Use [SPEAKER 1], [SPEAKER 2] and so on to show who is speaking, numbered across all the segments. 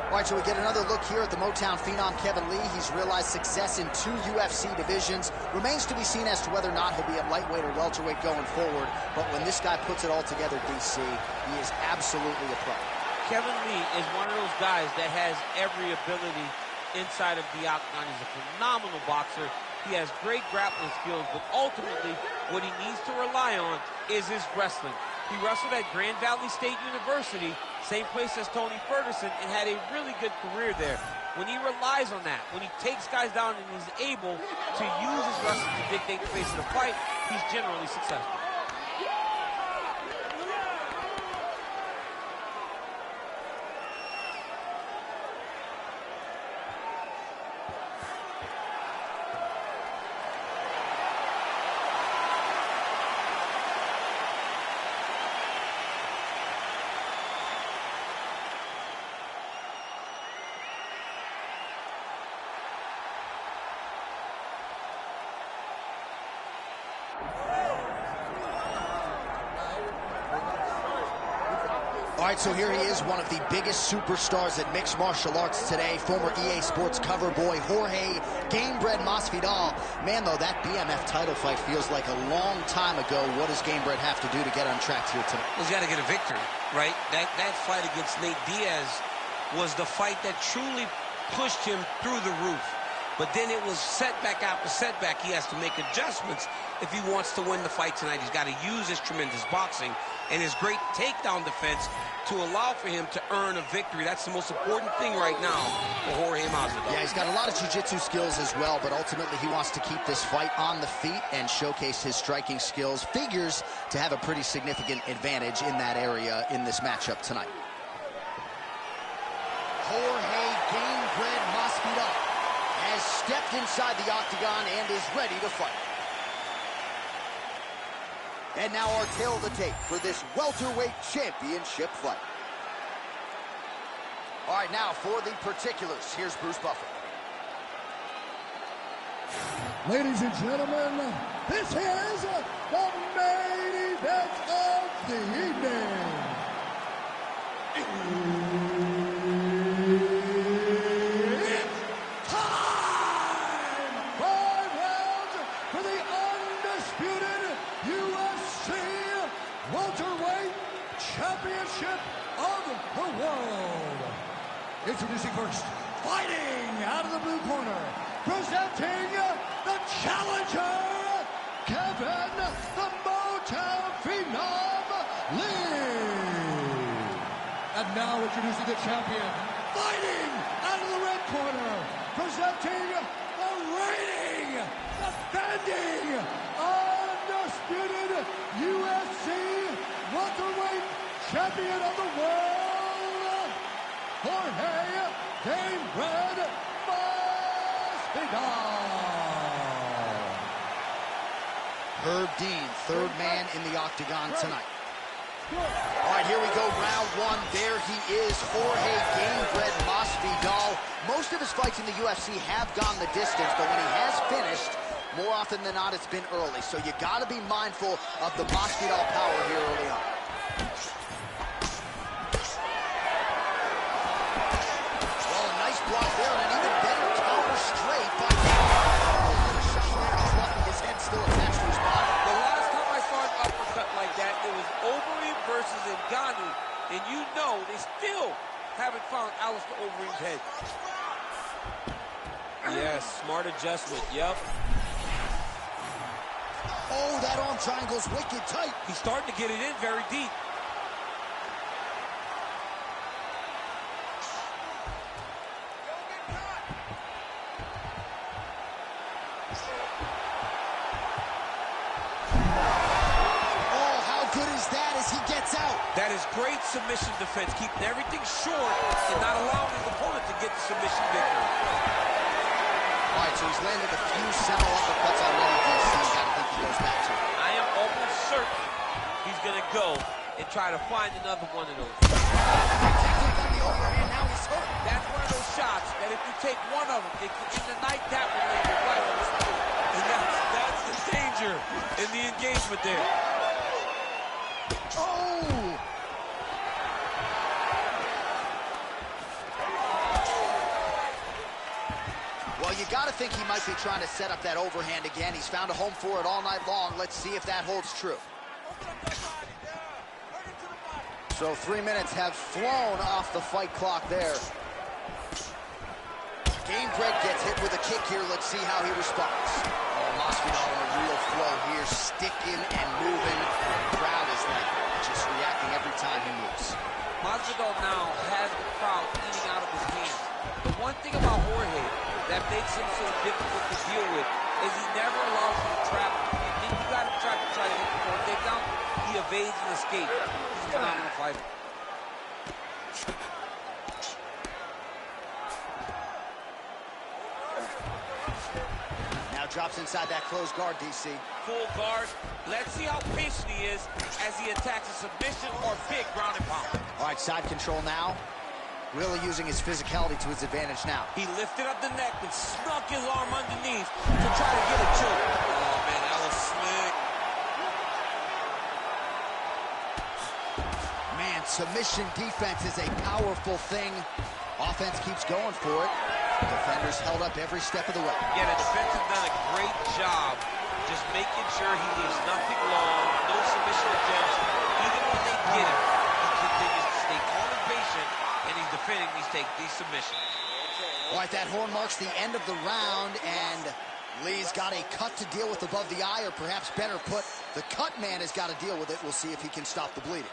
[SPEAKER 1] All right, so we get another look here at the Motown phenom Kevin Lee. He's realized success in 2 UFC divisions. Remains to be seen as to whether or not he'll be at lightweight or welterweight going forward. But when this guy puts it all together, DC, he is absolutely a pro.
[SPEAKER 2] Kevin Lee is one of those guys that has every ability inside of the octagon. He's a phenomenal boxer. He has great grappling skills, but ultimately what he needs to rely on is his wrestling. He wrestled at Grand Valley State University, same place as Tony Ferguson, and had a really good career there. When he relies on that, when he takes guys down and he's able to use his wrestling to dictate the pace of the fight, he's generally successful.
[SPEAKER 1] All right, so here he is, one of the biggest superstars at mixed martial arts today, former EA Sports cover boy, Jorge Gamebred Masvidal. Man, though, that BMF title fight feels like a long time ago. What does Gamebred have to do to get on track here tonight?
[SPEAKER 3] Well, he's got to get a victory, right? That fight against Nate Diaz was the fight that truly pushed him through the roof. But then it was setback after setback. He has to make adjustments if he wants to win the fight tonight. He's got to use his tremendous boxing and his great takedown defense to allow for him to earn a victory. That's the most important thing right now for Jorge Masvidal.
[SPEAKER 1] Yeah, he's got a lot of jiu-jitsu skills as well, but ultimately he wants to keep this fight on the feet and showcase his striking skills. Figures to have a pretty significant advantage in that area in this matchup tonight. Jorge Gamebred Masvidal has stepped inside the octagon and is ready to fight. And now our tale of the tape for this welterweight championship fight. All right, now for the particulars, here's Bruce Buffer.
[SPEAKER 4] Ladies and gentlemen, this is the main event of the evening. It's time! 5 rounds for the undisputed UFC welterweight championship of the world. Introducing first, fighting out of the blue corner, presenting the challenger, Kevin the Motown Phenom Lee. And now introducing the champion, fighting out of the red corner, presenting the reigning, defending, undisputed UFC welterweight champion of the world, Jorge Gamebred Masvidal.
[SPEAKER 1] Herb Dean, third man in the octagon tonight. All right, here we go, round one. There he is, Jorge Gamebred Masvidal. Most of his fights in the UFC have gone the distance, but when he has finished, more often than not, it's been early. So you got to be mindful of the Masvidal power here early on. Well, a nice block there and an even better counter straight by his head still attached to his body.
[SPEAKER 2] The last time I saw an uppercut like that, it was Overeem versus Ngannou, and you know they still haven't found Alistair Overeem's head. Yes, smart adjustment, yep.
[SPEAKER 1] Oh, that arm triangle's wicked tight.
[SPEAKER 2] He's starting to get it in very deep. That is great submission defense, keeping everything short and not allowing his opponent to get the submission victory.
[SPEAKER 1] All right, so he's landed a few several uppercuts already. DC, I think he goes back to it.
[SPEAKER 2] I am almost certain he's going to go and try to find another one of those.
[SPEAKER 1] Protected on the overhand, now he's hurt.
[SPEAKER 2] That's one of those shots that if you take one of them, it can end the night that one later right on the floor. And that's the danger in the engagement there.
[SPEAKER 1] Oh! you got to think he might be trying to set up that overhand again. He's found a home for it all night long. Let's see if that holds true. So 3 minutes have flown off the fight clock there. Gamebred gets hit with a kick here. Let's see how he responds. Oh, Masvidal in a real flow here, sticking and moving. The crowd is like just reacting every time he moves.
[SPEAKER 2] Masvidal now has the crowd eating out of his hands. The one thing about Jorge that makes him so difficult to deal with is he never allows you to travel. You got to try to hit the forward takedown. He evades and escapes. He's a phenomenal fighter.
[SPEAKER 1] Now drops inside that closed guard, DC.
[SPEAKER 2] Full guard. Let's see how patient he is as he attacks a submission or big ground and pound.
[SPEAKER 1] All right, side control now. Really using his physicality to his advantage now.
[SPEAKER 2] He lifted up the neck and snuck his arm underneath to try to get a choke. Oh, man, that was slick.
[SPEAKER 1] Man, submission defense is a powerful thing. Offense keeps going for it. Defenders held up every step of the way.
[SPEAKER 2] Yeah, the defense has done a great job just making sure he leaves nothing long, no submission attempts. Even when they get him, he continues to stay calm and patient, and he's defending these submissions.
[SPEAKER 1] All right, that horn marks the end of the round, and Lee's got a cut to deal with above the eye, or perhaps better put, the cut man has got to deal with it. We'll see if he can stop the bleeding.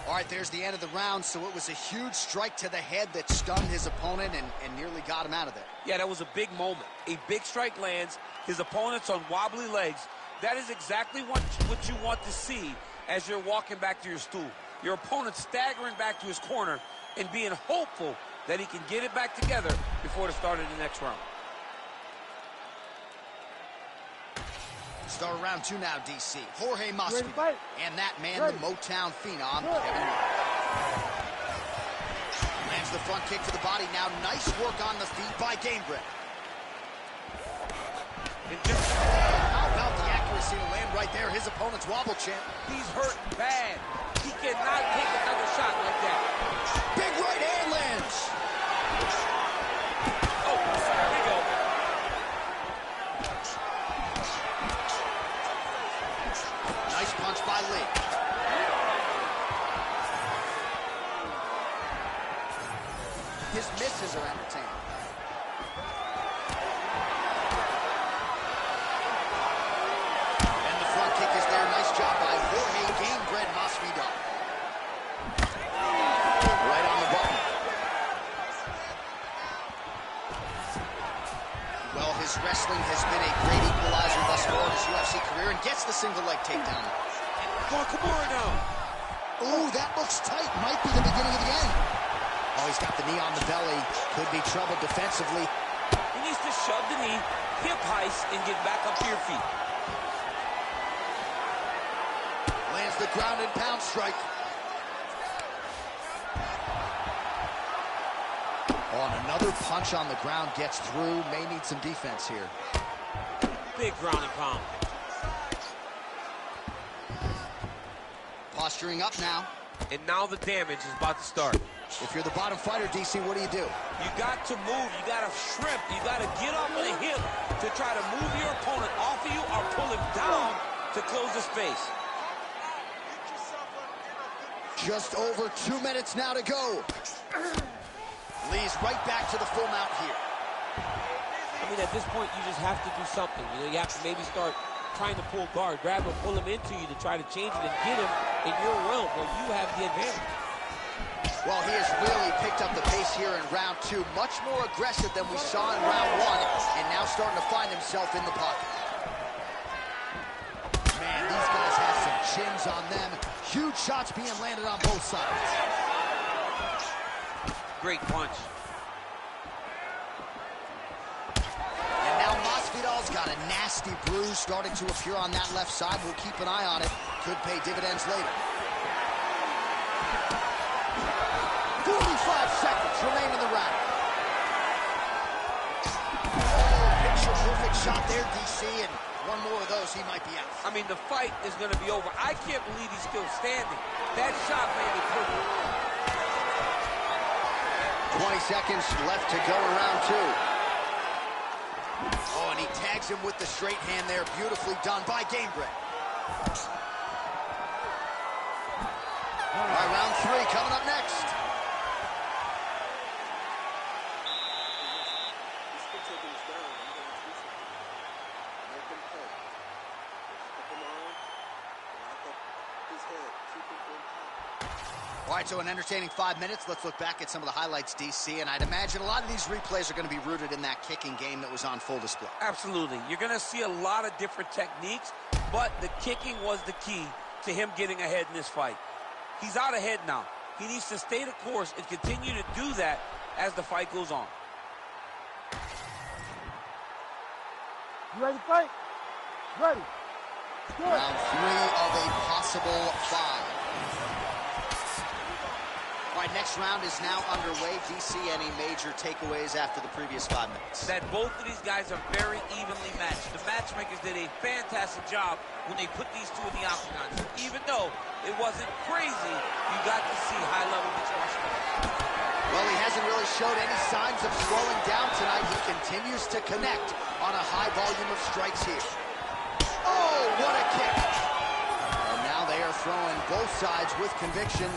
[SPEAKER 1] All right, there's the end of the round, so it was a huge strike to the head that stunned his opponent and nearly got him out of there.
[SPEAKER 2] Yeah, that was a big moment. A big strike lands, his opponent's on wobbly legs. That is exactly what you want to see as you're walking back to your stool. Your opponent staggering back to his corner and being hopeful that he can get it back together before the start of the next round.
[SPEAKER 1] Start round 2 now, DC. Jorge Masvidal. And that man, the Motown phenom, Kevin Lee. Lands the front kick to the body now. Nice work on the feet by Gamebred. How about the accuracy to land right there? His opponent's wobble champ.
[SPEAKER 2] He's hurt bad. He cannot take another shot like that.
[SPEAKER 1] Big right hand lands.
[SPEAKER 2] Oh, there we go.
[SPEAKER 1] Nice punch by Lee. His misses are entertaining. And the front kick is there. Nice job by Jorge Gamebred Masvidal. Right on the button. Well, his wrestling has been a great equalizer thus far in his UFC career, and gets the single leg takedown.
[SPEAKER 2] Nakamura now.
[SPEAKER 1] Ooh, that looks tight. Might be the beginning of the end. Oh, he's got the knee on the belly. Could be trouble defensively.
[SPEAKER 2] He needs to shove the knee, hip heist, and get back up to your feet.
[SPEAKER 1] Lands the ground and pound strike. Oh, and another punch on the ground gets through. May need some defense here.
[SPEAKER 2] Big ground and pound.
[SPEAKER 1] Posturing up now.
[SPEAKER 2] And now the damage is about to start.
[SPEAKER 1] If you're the bottom fighter, DC, what do?
[SPEAKER 2] You got to move. You got to shrimp. You got to get up on the hip to try to move your opponent off of you or pull him down to close the space.
[SPEAKER 1] Just over 2 minutes now to go. Lee's right back to the full mount here.
[SPEAKER 2] I mean, at this point, you just have to do something. You know, you have to maybe start trying to pull guard, grab him, pull him into you to try to change it and get him in your realm where you have the advantage.
[SPEAKER 1] Well, he has really picked up the pace here in round 2. Much more aggressive than we saw in round 1, and now starting to find himself in the pocket. Man, these guys have some chins on them. Huge shots being landed on both sides.
[SPEAKER 2] Great punch.
[SPEAKER 1] And now Masvidal's got a nasty bruise starting to appear on that left side. We'll keep an eye on it. Could pay dividends later. 45 seconds remain in the round. Oh, picture-perfect shot there, DC, and one more of those, he might be out.
[SPEAKER 2] I mean, the fight is going to be over. I can't believe he's still standing. That shot landed perfect.
[SPEAKER 1] 20 seconds left to go in round 2. Oh, and he tags him with the straight hand there. Beautifully done by Gamebred. All right, round 3 coming up next. All right, so an entertaining 5 minutes. Let's look back at some of the highlights, DC, and I'd imagine a lot of these replays are going to be rooted in that kicking game that was on full display.
[SPEAKER 3] Absolutely. You're going to see a lot of different techniques, but the kicking was the key to him getting ahead in this fight. He's out ahead now. He needs to stay the course and continue to do that as the fight goes on.
[SPEAKER 5] You ready to fight? Ready.
[SPEAKER 1] Round 3 of a possible 5. All right, next round is now underway. DC, any major takeaways after the previous 5 minutes?
[SPEAKER 2] That both of these guys are very evenly matched. The matchmakers did a fantastic job when they put these two in the octagon. Even though it wasn't crazy, you got to see high-level mixed martial arts.
[SPEAKER 1] Well, he hasn't really showed any signs of slowing down tonight. He continues to connect on a high volume of strikes here. Oh, what a kick. And now they are throwing both sides with conviction.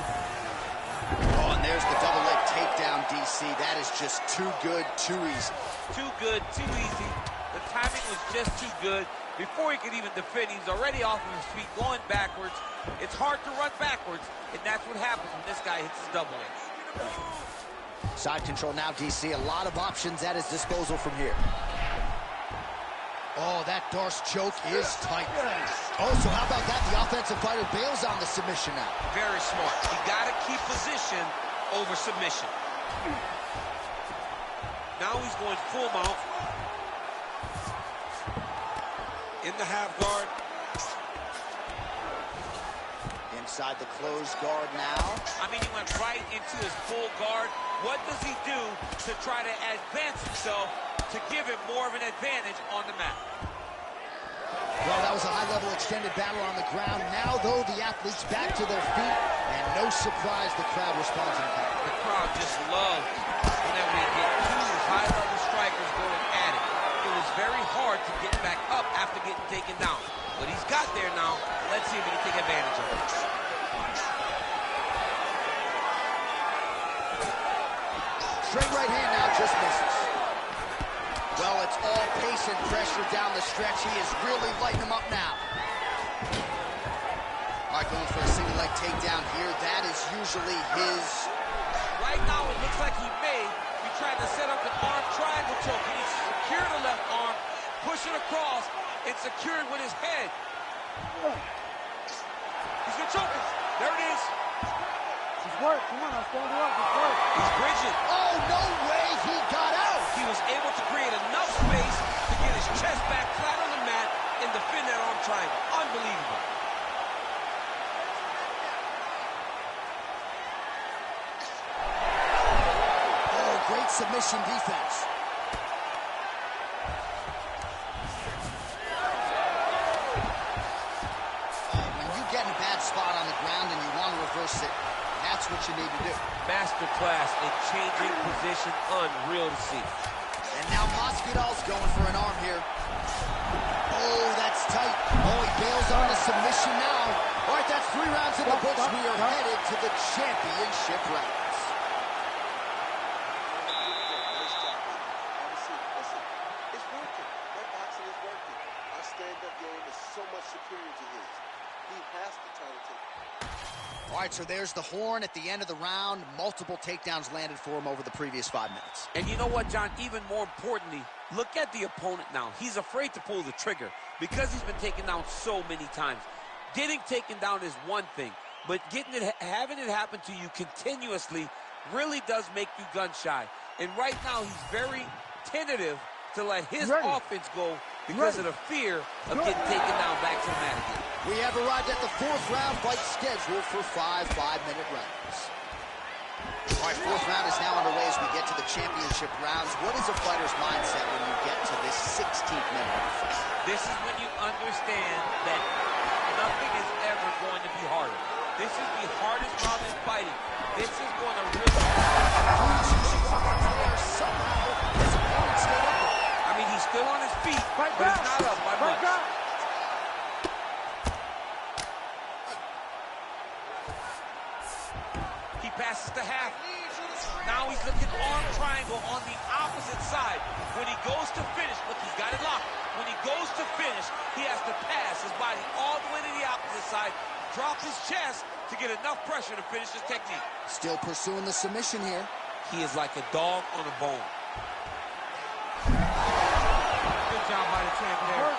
[SPEAKER 1] Oh, and there's the double leg takedown, DC. That is just too good, too easy.
[SPEAKER 2] Too good, too easy. The timing was just too good. Before he could even defend, he's already off of his feet, going backwards. It's hard to run backwards, and that's what happens when this guy hits his double leg.
[SPEAKER 1] Side control now, DC. A lot of options at his disposal from here. Oh, that Darce choke is tight. Oh, so how about that? The offensive fighter bails on the submission now.
[SPEAKER 3] Very smart. You got to keep position over submission. Now he's going full mount. In the half guard.
[SPEAKER 1] Inside the closed guard now.
[SPEAKER 2] I mean, he went right into his full guard. What does he do to try to advance himself to give him more of an advantage on the mat?
[SPEAKER 1] Well, that was a high-level extended battle on the ground. Now, though, the athletes back to their feet, and no surprise the crowd responds in kind.
[SPEAKER 2] The crowd just loves whenever they get two high-level strikers going at it. It was very hard to get back up after getting taken down. But he's got there now. Let's see if he can take advantage of it.
[SPEAKER 1] Straight right hand now just misses. Well, it's all pace and pressure down the stretch. He is really lighting him up now. All right, going for a single leg takedown here. That is usually his.
[SPEAKER 2] Right now, it looks like he may be trying to set up an arm triangle choke. He needs to secure the left arm, push it across, and secure it with his head. He's gonna choke us. There it is.
[SPEAKER 5] Just work. Come on, I'll stand you up. Just work.
[SPEAKER 2] He's bridging.
[SPEAKER 1] Oh, no way he got out.
[SPEAKER 3] He was able to create enough space to get his chest back flat on the mat and defend that arm triangle. Unbelievable.
[SPEAKER 1] Oh, great submission defense. When you get in a bad spot on the ground and you want to reverse it, that's what you need to do.
[SPEAKER 2] Masterclass in changing position, unreal to see.
[SPEAKER 1] And now Masvidal's going for an arm here. Oh, that's tight. Oh, he bails on the submission now. All right, that's 3 rounds in the books. We are headed to the championship rounds.
[SPEAKER 6] Listen, it's working. That boxing is working. Our stand-up game is so much superior to his. He has to try to take it.
[SPEAKER 1] All right, so there's the horn at the end of the round. Multiple takedowns landed for him over the previous 5 minutes.
[SPEAKER 3] And you know what, John? Even more importantly, look at the opponent now. He's afraid to pull the trigger because he's been taken down so many times. Getting taken down is one thing, but having it happen to you continuously really does make you gun-shy. And right now, he's very tentative to let his offense go because of the fear of getting taken down back to the mat again.
[SPEAKER 1] We have arrived at the 4th round fight scheduled for 5 5-minute rounds. All right, 4th round is now underway as we get to the championship rounds. What is a fighter's mindset when you get to this 16th minute of the fight?
[SPEAKER 2] This is when you understand that nothing is ever going to be harder. This is the hardest round in fighting. This is going to really...
[SPEAKER 1] Somehow, his opponent stayed up.
[SPEAKER 3] I mean, he's still on
[SPEAKER 2] but he's not up by much. He passes to half. Now he's looking arm triangle on the opposite side. When he goes to finish, look, he's got it locked. When he goes to finish, he has to pass his body all the way to the opposite side, drop his chest to get enough pressure to finish his technique.
[SPEAKER 1] Still pursuing the submission here.
[SPEAKER 3] He is like a dog on a bone.
[SPEAKER 2] Good job by the champ there.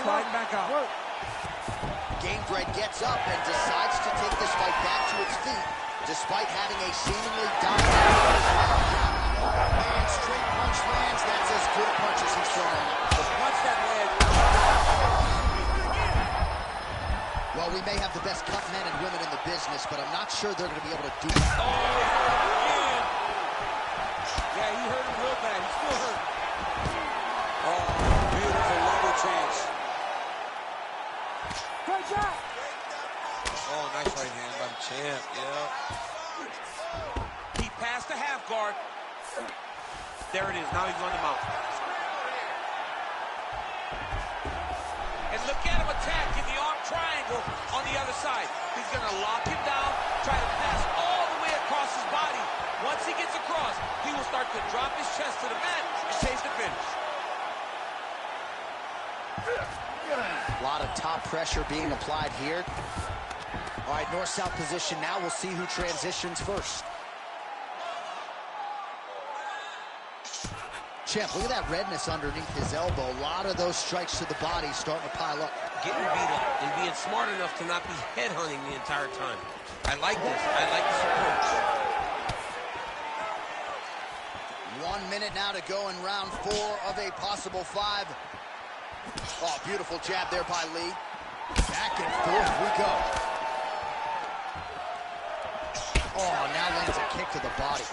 [SPEAKER 2] Sliding back out.
[SPEAKER 1] Gamebred gets up and decides to take this fight back to its feet, despite having a seemingly dominant and straight punch lands. That's as good a punch as he's thrown on.
[SPEAKER 2] The punch that lands.
[SPEAKER 1] Well, we may have the best cut men and women in the business, but I'm not sure they're going to be able to do that.
[SPEAKER 2] Oh, yeah, he hurt him real bad. He's still hurt.
[SPEAKER 3] Oh, beautiful level change.
[SPEAKER 5] Great shot.
[SPEAKER 3] Oh, nice right hand by the champ, yeah.
[SPEAKER 2] He passed the half guard. There it is. Now he's on the mount. And look at him attacking the arm triangle on the other side. He's going to lock him down, try to pass all the way across his body. Once he gets across, he will start to drop his chest to the mat and chase the finish.
[SPEAKER 1] A lot of top pressure being applied here. All right, north-south position now. We'll see who transitions first. Champ, look at that redness underneath his elbow. A lot of those strikes to the body starting to pile up.
[SPEAKER 3] Getting beat up and being smart enough to not be headhunting the entire time. I like this. I like this approach.
[SPEAKER 1] 1 minute now to go in round 4 of a possible 5. Oh, beautiful jab there by Lee. Back and forth we go. Oh, now lands a kick to the body.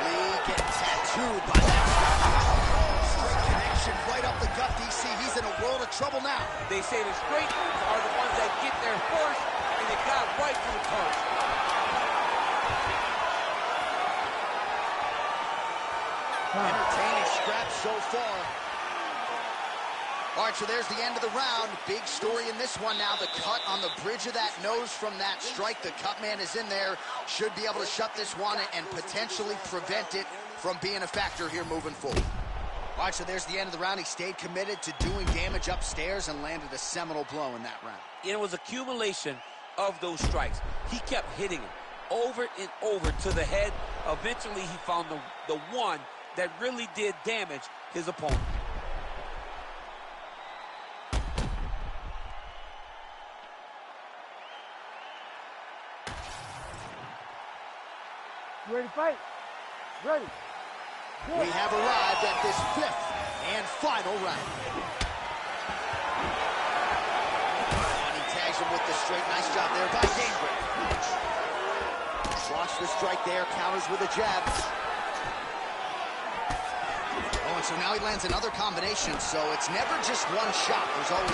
[SPEAKER 1] Lee getting tattooed by that. Straight connection right up the gut, DC. He's in a world of trouble now.
[SPEAKER 2] They say the straight moves are the ones that get there first, and they got right to the punch.
[SPEAKER 1] Entertaining scraps so far. All right, so there's the end of the round. Big story in this one now. The cut on the bridge of that nose from that strike. The cut man is in there. Should be able to shut this one and potentially prevent it from being a factor here moving forward. All right, so there's the end of the round. He stayed committed to doing damage upstairs and landed a seminal blow in that round.
[SPEAKER 2] It was accumulation of those strikes. He kept hitting him over and over to the head. Eventually, he found the one that really did damage his opponent.
[SPEAKER 5] You ready to fight? Ready.
[SPEAKER 1] We have arrived at this 5th and final round. And he tags him with the straight. Nice job there by Gamebred. Watch the strike there. Counters with a jab. Oh, and so now he lands another combination. So it's never just one shot. There's always...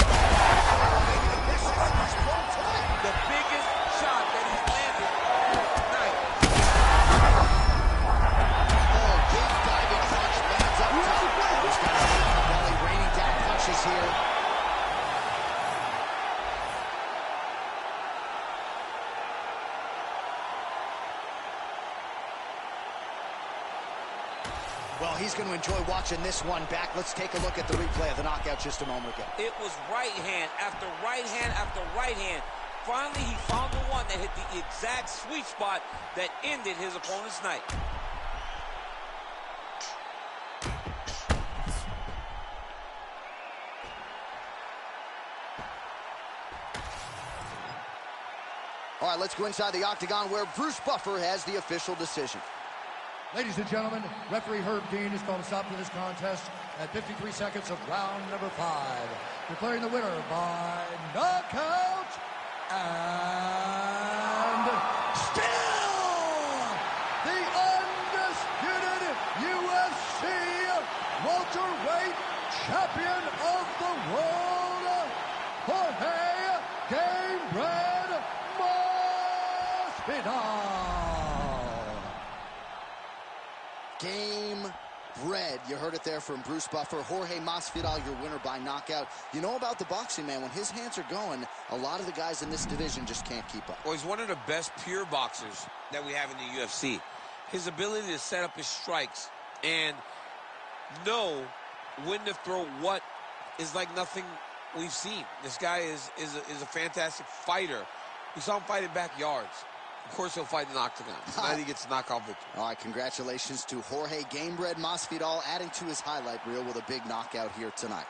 [SPEAKER 1] This is his full time.
[SPEAKER 2] The biggest shot that he's landed all night.
[SPEAKER 1] Oh, big diving punch lands up top. He's got his hand on the belly, raining down punches here. Well, he's going to enjoy watching this one back. Let's take a look at the replay of the knockout just a moment ago.
[SPEAKER 2] It was right hand after right hand after right hand. Finally, he found the one that hit the exact sweet spot that ended his opponent's night.
[SPEAKER 1] All right, let's go inside the octagon where Bruce Buffer has the official decision.
[SPEAKER 4] Ladies and gentlemen, referee Herb Dean has called a stop to this contest at 53 seconds of round number 5, declaring the winner by knockout and still the undisputed UFC welterweight champion of the world, Jorge Gamebred Masvidal.
[SPEAKER 1] Game Bread. You heard it there from Bruce Buffer. Jorge Masvidal, your winner by knockout. You know about the boxing, man. When his hands are going, a lot of the guys in this division just can't keep up.
[SPEAKER 3] Well, he's one of the best pure boxers that we have in the UFC. His ability to set up his strikes and know when to throw what is like nothing we've seen. This guy is a fantastic fighter. We saw him fight in backyards. Of course, he'll fight in the octagon. Tonight he gets a knockout victory.
[SPEAKER 1] All right, congratulations to Jorge Gamebred Masvidal, adding to his highlight reel with a big knockout here tonight.